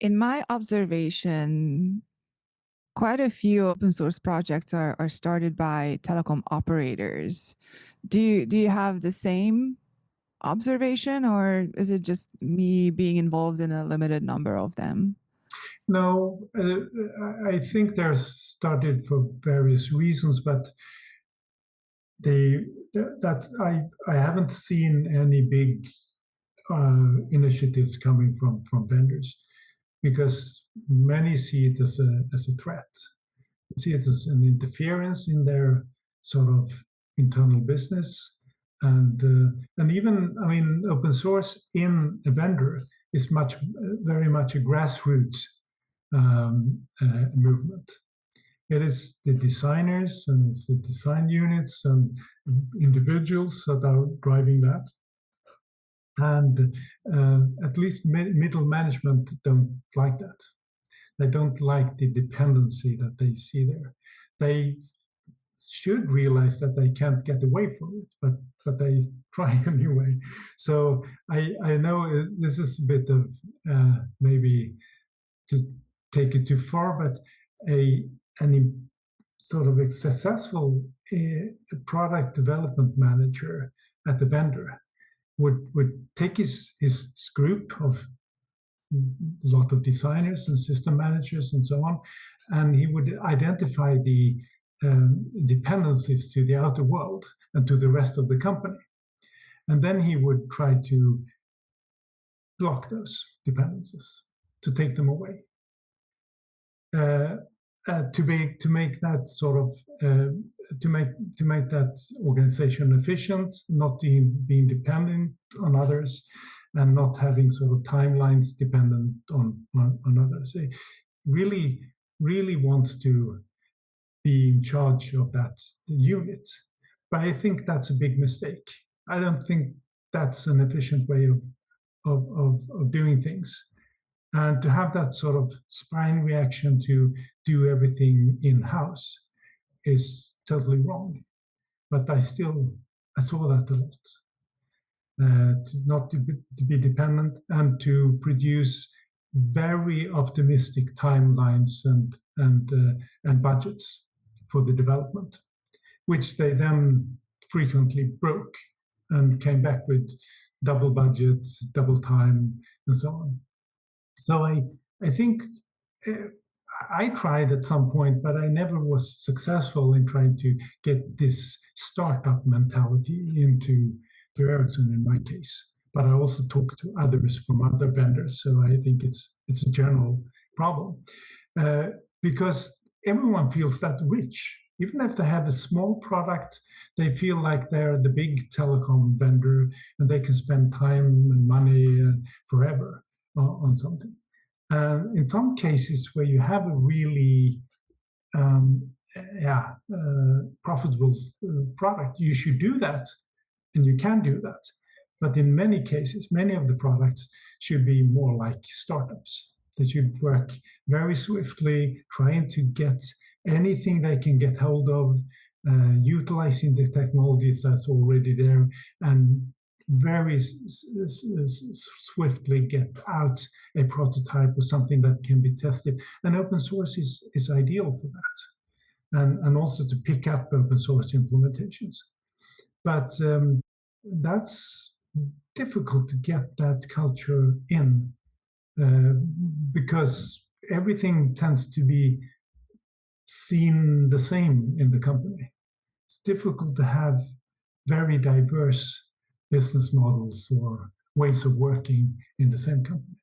In my observation, quite a few open source projects are started by telecom operators. Do you have the same observation, or is it just me being involved in a limited number of them? No, I think they're started for various reasons, but they that I haven't seen any big initiatives coming from vendors because many see it as a threat. They see it as an interference in their sort of internal business, and even I mean open source in a vendor is very much a grassroots movement. It is the designers and it's the design units and individuals that are driving that. And at least middle management don't like that. They don't like the dependency that they see there. They should realize that they can't get away from it, but they try anyway. So I know this is a bit of maybe to take it too far, but any sort of a successful product development manager at the vendor would take his group of a lot of designers and system managers and so on, and he would identify the dependencies to the outer world and to the rest of the company. And then he would try to block those dependencies, to take them away. To make that sort of to make that organization efficient, not being dependent on others, and not having sort of timelines dependent on others. He really wants to be in charge of that unit, but I think that's a big mistake. I don't think that's an efficient way of doing things. And to have that sort of spine reaction to do everything in-house is totally wrong. But I saw that a lot. To be dependent and to produce very optimistic timelines and budgets for the development, which they then frequently broke and came back with double budget, double time, and so on. So I think I tried at some point, but I never was successful in trying to get this startup mentality into Ericsson in my case. But I also talked to others from other vendors, so I think it's a general problem because everyone feels that rich. Even if they have a small product, they feel like they're the big telecom vendor and they can spend time and money forever on something. In some cases where you have a really profitable product, you should do that, and you can do that. But in many cases, many of the products should be more like startups. They should work very swiftly, trying to get anything they can get hold of, utilizing the technologies that's already there, and very swiftly get out a prototype or something that can be tested. And open source is ideal for that. And also to pick up open source implementations. But that's difficult to get that culture in because everything tends to be seen the same in the company. It's difficult to have very diverse business models or ways of working in the same company.